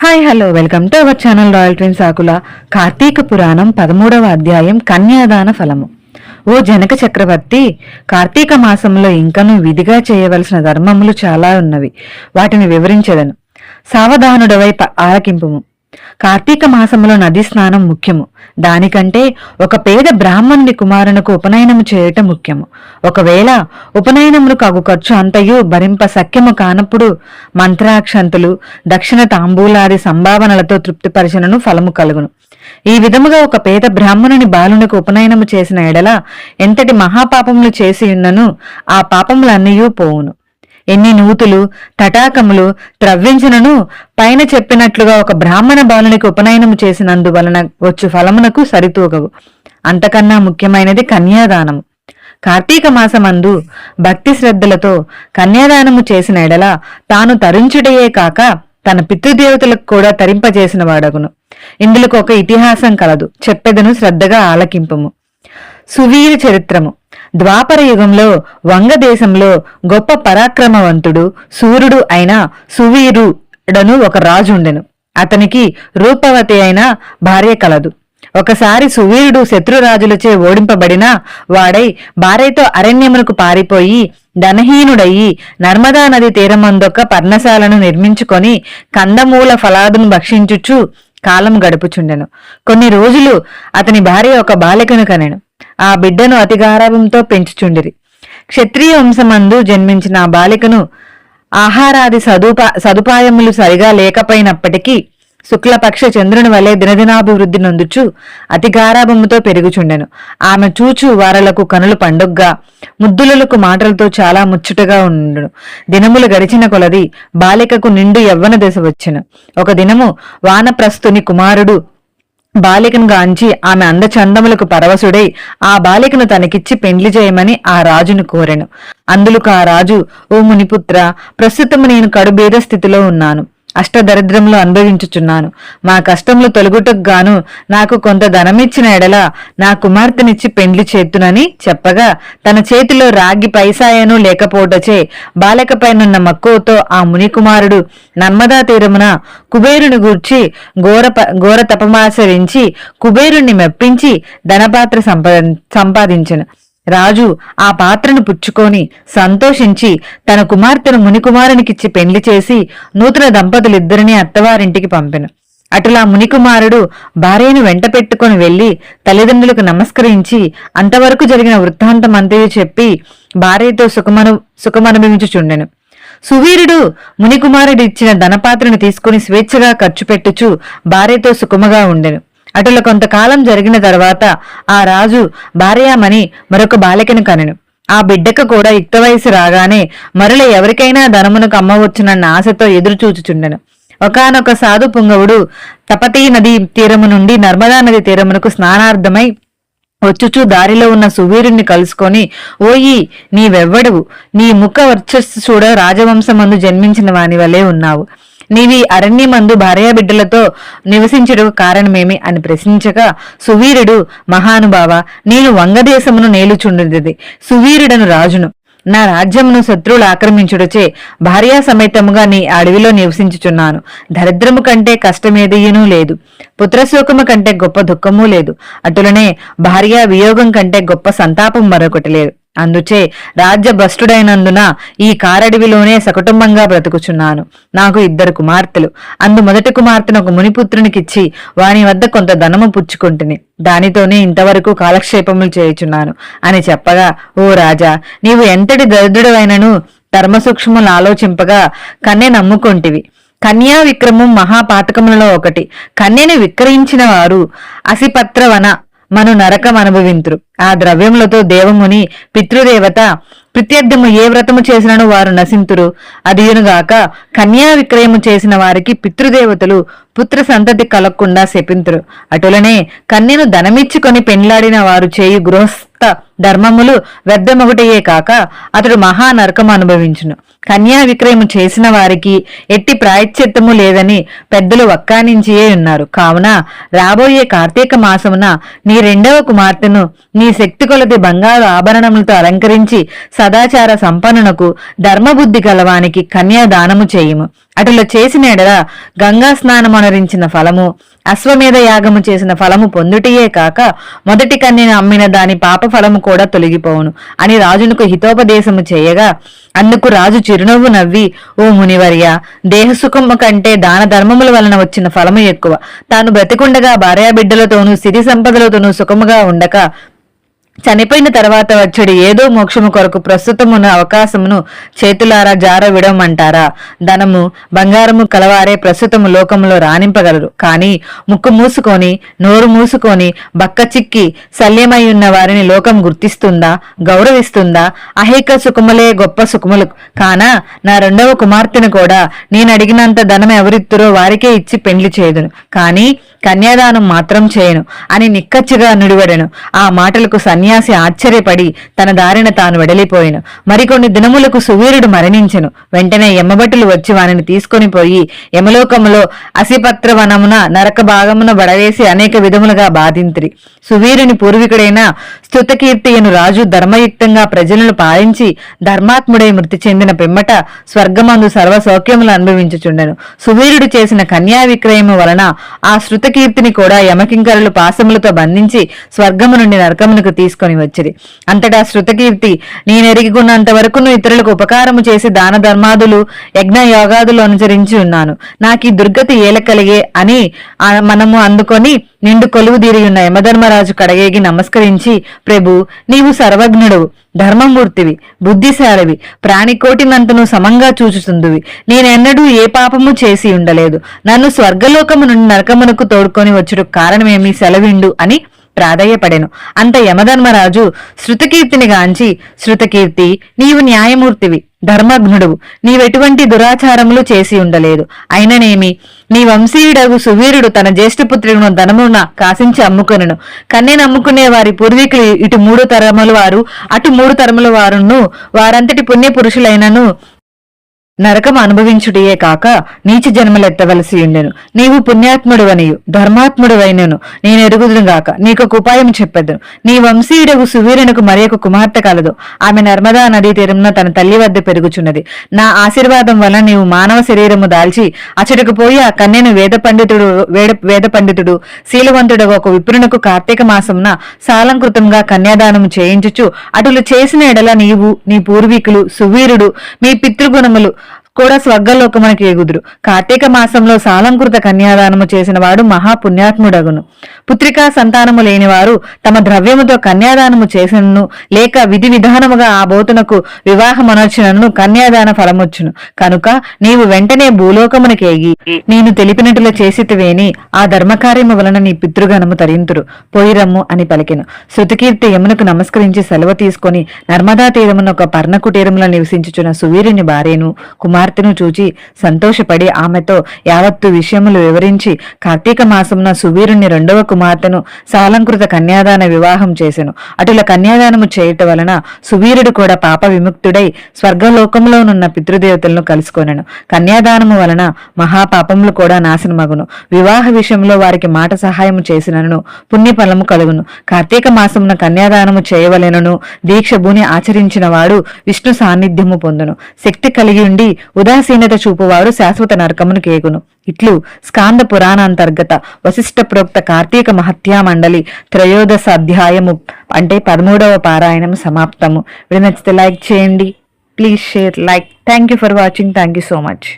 Hi hello welcome to our channel royal twins Akula. Karthika Puranam 13వ అధ్యాయం కన్యాదాన ఫలము. ఓ జనక చక్రవర్తి, కార్తీక మాసంలో ఇంకనూ విధిగా చేయవలసిన ధర్మములు చాలా ఉన్నవి. వాటిని వివరించెదను. సావధానుడవై ఆలకింపుము. కార్తీక మాసంలో నది స్నానం ముఖ్యము. దానికంటే ఒక పేద బ్రాహ్మణుని కుమారునకు ఉపనయనము చేయటం ముఖ్యము. ఒకవేళ ఉపనయనమునకు అగు ఖర్చు అంతయు భరింప సఖ్యము కానప్పుడు మంత్రాక్షంతులు, దక్షిణ తాంబూలాది సంభావనలతో తృప్తిపరచనను ఫలము కలుగును. ఈ విధముగా ఒక పేద బ్రాహ్మణుని బాలునకు ఉపనయనము చేసిన ఎడల ఎంతటి మహాపాపములు చేసి ఉన్నను ఆ పాపములన్నయూ పోవును. ఎన్ని నూతులు తటాకములు త్రవ్వించినను పైన చెప్పినట్లుగా ఒక బ్రాహ్మణ బాలునికి ఉపనయనము చేసినందువలన వచ్చు ఫలమునకు సరితూగవు. అంతకన్నా ముఖ్యమైనది కన్యాదానము. కార్తీక మాసమందు భక్తి శ్రద్ధలతో కన్యాదానము చేసిన ఎడల తాను తరించుటయే కాక తన పితృదేవతలకు కూడా తరింపజేసిన వాడగును. ఇందులకు ఒక ఇతిహాసం కలదు, చెప్పెదను, శ్రద్ధగా ఆలకింపుము. సువీర చరిత్రము. ద్వాపర యుగంలో వంగదేశంలో గొప్ప పరాక్రమవంతుడు సూర్యుడు అయిన సువీరుడను ఒక రాజు ఉండెను. అతనికి రూపవతి అయిన భార్య కలదు. ఒకసారి సువీరుడు శత్రురాజులచే ఓడింపబడిన వాడై భార్యతో అరణ్యమునకు పారిపోయి ధనహీనుడయి నర్మదా నది తీరమందొక పర్ణశాలను నిర్మించుకొని కందమూల ఫలాదును భక్షించుచు కాలం గడుపుచుండెను. కొన్ని రోజులు అతని భార్య ఒక బాలికను కనెను. ఆ బిడ్డను అతి గారాభంతో పెంచుచుండిరి. క్షత్రియ వంశమందు జన్మించిన ఆ బాలికను ఆహారాది సదుపాయములు సరిగా లేకపోయినప్పటికీ శుక్లపక్ష చంద్రుని వలె దినదినాభివృద్ధి నొందుచు అతి గారాభముతో పెరుగుచుండెను. ఆమె చూచు వారలకు కనులు పండుగగా, ముద్దులకు మాటలతో చాలా ముచ్చటగా ఉండును. దినములు గడిచిన కొలది బాలికకు నిండు యవ్వన దశ వచ్చెను. ఒక దినము వానప్రస్థుని కుమారుడు బాలికను గాంచి ఆమె అందచందములకు పరవశుడై ఆ బాలికను తనకిచ్చి పెండ్లి చేయమని ఆ రాజును కోరెను. అందులకు ఆ రాజు, ఓ మునిపుత్ర, ప్రస్తుతము నేను కడుబేద స్థితిలో ఉన్నాను. అష్టదరిద్రములు అనుభవించుచున్నాను. మా కష్టములు తొలగుటకు గాను నాకు కొంత ధనమిచ్చిన ఎడల నా కుమార్తెనిచ్చి పెండ్లి చేతునని చెప్పగా తన చేతిలో రాగి పైసాయను లేకపోవటచే బాలికపైనున్న మక్కువతో ఆ మునికుమారుడు నర్మదా తీరమున కుబేరుని గూర్చి ఘోర తపమాచరించి కుబేరుణ్ణి మెప్పించి ధనపాత్ర సంపాదించెను. రాజు ఆ పాత్రను పుచ్చుకొని సంతోషించి తన కుమార్తెను మునికుమారునికిచ్చి పెండ్లి చేసి నూతన దంపతులిద్దరినీ అత్తవారింటికి పంపెను. అటులా మునికుమారుడు భార్యను వెంట పెట్టుకుని వెళ్లి తల్లిదండ్రులకు నమస్కరించి అంతవరకు జరిగిన వృత్తాంతమంతయు చెప్పి భార్యతో సుఖమనుభవించుచుండెను. సువీరుడు మునికుమారుడు ఇచ్చిన ధనపాత్రను తీసుకుని స్వేచ్ఛగా ఖర్చు పెట్టుచు భార్యతో సుఖముగా ఉండెను. అటుల కొంతకాలం జరిగిన తర్వాత ఆ రాజు భార్యామణి మరొక బాలికను కనెను. ఆ బిడ్డకు కూడా యుక్త వయసు రాగానే మరల ఎవరికైనా ధనమునకు అమ్మవచ్చునన్న ఆశతో ఎదురు చూచుచుండెను. ఒకానొక సాధు పుంగవుడు తపతీ నది తీరము నుండి నర్మదా నది తీరమునకు స్నానార్థమై వచ్చుచూ దారిలో ఉన్న సువీరుణ్ణి కలుసుకొని, ఓయి, నీవెవ్వడవు? నీ ముఖ వర్చస్సు చూడ రాజవంశమందు జన్మించిన వాని వలె ఉన్నావు. నీవి అరణ్యమందు భార్యాబిడ్డలతో నివసించుటకు కారణమేమి అని ప్రశ్నించగా సువీరుడు, మహానుభావ, నేను వంగదేశమును నేలుచుండుది సువీరుడను రాజును. నా రాజ్యమును శత్రువులు ఆక్రమించుటచే భార్యా సమేతముగా నీ అడవిలో నివసించుచున్నాను. దరిద్రము కంటే కష్టమేదయ్యనూ లేదు, పుత్రశోకము కంటే గొప్ప దుఃఖమూ లేదు, అటులనే భార్యా వియోగం కంటే గొప్ప సంతాపం మరొకటి లేదు. అందుచే రాజ్య భ్రష్టుడైనందున ఈ కారడవిలోనే సకుటుంబంగా బ్రతుకుచున్నాను. నాకు 2 కుమార్తెలు. అందు మొదటి కుమార్తెను ఒక మునిపుత్రునికిచ్చి వాని వద్ద కొంత ధనము పుచ్చుకుంటుని దానితోనే ఇంతవరకు కాలక్షేపములు చేయుచున్నాను అని చెప్పగా, ఓ రాజా, నీవు ఎంతటి దరిద్రుడైనను ధర్మసూక్ష్మములు ఆలోచింపగా కన్య నమ్ముకొంటివి. కన్యా విక్రమం మహాపాతకములలో ఒకటి. కన్యను విక్రయించిన వారు అసిపత్రవన మను నరకం అనుభవింతురు. ఆ ద్రవ్యములతో దేవముని పితృదేవత ప్రత్యర్థము ఏ వ్రతము చేసినను వారు నశింతురు. అదియునుగాక కన్యా విక్రయము చేసిన వారికి పితృదేవతలు పుత్ర సంతతి కలగకుండా శపింతురు. అటులనే కన్యను ధనమిచ్చుకొని పెండ్లాడిన వారు చేయు గృహస్థ ధర్మములు వ్యర్థమొకటయే కాక అతడు మహా నరకము అనుభవించును. కన్యా విక్రయము చేసిన వారికి ఎట్టి ప్రాయశ్చిత్తము లేదని పెద్దలు వక్కానించియే ఉన్నారు. కావున రాబోయే కార్తీక మాసమున నీ 2వ కుమార్తెను నీ శక్తి కొలది బంగారు ఆభరణములతో అలంకరించి సదాచార సంపన్నునకు ధర్మబుద్ధి గలవానికి కన్యాదానము చేయుము. అటులో చేసిన ఎడల గంగా స్నానమనరించిన ఫలము, అశ్వమేధ యాగము చేసిన ఫలము పొందుటియే కాక మొదటి కన్యను అమ్మిన దాని పాప ఫలము కూడా తొలగిపోవును అని రాజునకు హితోపదేశము చేయగా, అందుకు రాజు చిరునవ్వు నవ్వి, ఓ మునివర్య, దేహసుఖము కంటే దాన ధర్మముల వలన వచ్చిన ఫలము ఎక్కువ. తాను బ్రతికుండగా భార్యాబిడ్డలతోనూ సిరి సంపదలతోనూ సుఖముగా ఉండక చనిపోయిన తర్వాత వచ్చడి ఏదో మోక్షము కొరకు ప్రస్తుతమున్న అవకాశమును చేతులారా జార విడమంటారా? ధనము బంగారము కలవారే ప్రస్తుతము లోకములో రాణింపగలరు. కాని ముక్కు మూసుకొని నోరు మూసుకొని బక్క చిక్కి శల్యమై ఉన్న వారిని లోకం గుర్తిస్తుందా, గౌరవిస్తుందా? అహేక సుఖములే గొప్ప సుఖములు కానా నా రెండవ కుమార్తెను కూడా నేను అడిగినంత ధనం ఎవరిత్తురో వారికే ఇచ్చి పెండ్లి చేయుదును, కాని కన్యాదానం మాత్రం చేయను అని నిక్కచ్చిగా నుడివడెను. ఆ మాటలకు సన్యాసి ఆశ్చర్యపడి తన దారిన తాను వెడలిపోయెను. మరికొన్ని దినములకు సువీరుడు మరణించెను. వెంటనే యమభటులు వచ్చి వానిని తీసుకొని పోయి యమలోకములో అసిపత్రవనమున నరక భాగమున బడవేసి అనేక విధములుగా బాధింతిరి. సువీరుని పూర్వీకుడైన స్తుతకీర్తియను రాజు ధర్మయుక్తంగా ప్రజలను పాలించి ధర్మాత్ముడై మృతి చెందిన పిమ్మట స్వర్గమందు సర్వ సౌఖ్యములు అనుభవించుచుండెను. సువీరుడు చేసిన కన్యా విక్రయము వలన ఆ కీర్తిని కూడా యమకింకరులు పాశములతో బంధించి స్వర్గము నుండి నరకమునకు తీసుకొని వచ్చిరి. అంతటా శృతకీర్తి, నేనెరిగికున్నంత వరకును ఇతరులకు ఉపకారము చేసి దాన ధర్మాదులు యజ్ఞ యోగాదులు అనుసరించి ఉన్నాను. నాకు ఈ దుర్గతి ఏల కలిగే అని మనము అందుకొని నిండు కొలువు తీరియున్న యమధర్మరాజు కడగేగి నమస్కరించి, ప్రభు, నీవు సర్వజ్ఞుడవు, ధర్మమూర్తివి, బుద్ధిశాలివి, ప్రాణికోటినంతను సమంగా చూచుతుందువి. నేనెన్నడూ ఏ పాపము చేసి ఉండలేదు. నన్ను స్వర్గలోకము నుండి నరకమునకు తోడుకొని వచ్చుడు కారణమేమి, సెలవిండు అని ప్రాధేయపడెను. అంత యమధర్మరాజు శృతకీర్తిని గాంచి, శృతకీర్తి, నీవు న్యాయమూర్తివి, ధర్మజ్ఞుడువు, నీవెటువంటి దురాచారములు చేసి ఉండలేదు. అయిననేమి, నీ వంశీయుడగు సువీరుడు తన జ్యేష్ఠపుత్రులను ధనమున కాసించి అమ్ముకొనెను. కన్నెను అమ్ముకునే వారి పూర్వీకులు ఇటు 3 తరముల వారు అటు 3 తరముల వారును వారంతటి పుణ్య పురుషులైనను నరకం అనుభవించుటయే కాక నీచ జన్మలెత్తవలసి ఉండెను. నీవు పుణ్యాత్ముడువనియు ధర్మాత్ముడువైనను నేను ఎరుగుదునుగాక. నీకొక ఉపాయం చెప్పెదను. నీ వంశీయుడగు సువీరునకు మరి ఒక కుమార్తె కలదు. ఆమె నర్మదా నదీ తీరమున తన తల్లి వద్ద పెరుగుచున్నది. నా ఆశీర్వాదం వలన నీవు మానవ శరీరము దాల్చి అచటకు పోయి ఆ కన్యను వేద పండితుడు శీలవంతుడు ఒక విప్రునకు కార్తీక మాసమున సాలంకృతంగా కన్యాదానము చేయించుచు అటులు చేసిన ఎడల నీవు, నీ పూర్వీకులు, సువీరుడు, మీ పితృగుణములు కూడా స్వర్గలోకమునకు ఎగుదురు. కార్తీక మాసంలో సాలంకృత కన్యాదానము చేసిన వాడు మహాపుణ్యాత్ముడగును. పుత్రికా సంతానము లేనివారు తమ ద్రవ్యముతో కన్యాదానము చేసినను లేక విధి విధానముగా ఆ బోతునకు వివాహమనర్చినను కన్యాదాన ఫలమొచ్చును. కనుక నీవు వెంటనే భూలోకమునకు ఎగి నేను తెలిపినట్లు చేసితివేని ఆ ధర్మకార్యము వలన నీ పితృగణము తరింతురు, పోయిరమ్ము అని పలికెను. శృతకీర్తి యమునకు నమస్కరించి సెలవు తీసుకొని నర్మదా తీరమున ఒక పర్ణకుటీరములో నివసించుచున్న సువీరుని భార్యను కుమార్తెను చూచి సంతోషపడి ఆమెతో యావత్తు విషయములు వివరించి కార్తీక మాసమున సువీరుని రెండవ కుమార్తెను సాలంకృత కన్యాదాన వివాహం చేసెను. అటుల కన్యాదానము చేయటం వలన సువీరుడు కూడా పాప విముక్తుడై స్వర్గలోకములోనున్న పితృదేవతలను కలుసుకొనెను. కన్యాదానము వలన మహాపాపములు కూడా నాశనమగును. వివాహ విషయంలో వారికి మాట సహాయము చేసినను పుణ్యఫలము కలుగును. కార్తీక మాసమున కన్యాదానము చేయవలెనను దీక్ష భూని ఆచరించిన వాడు విష్ణు సాన్నిధ్యము పొందును. శక్తి కలిగి ఉండి ఉదాసీనత చూపువారు శాశ్వత నరకమును కేగును. ఇట్లు స్కాంద పురాణాంతర్గత వశిష్ఠ ప్రోక్త కార్తీక మహత్యా మండలి త్రయోదశ అధ్యాయము అంటే 13వ పారాయణం సమాప్తము. వీడియో నచ్చితే లైక్ చేయండి. Please share, like. Thank you for watching. Thank you so much.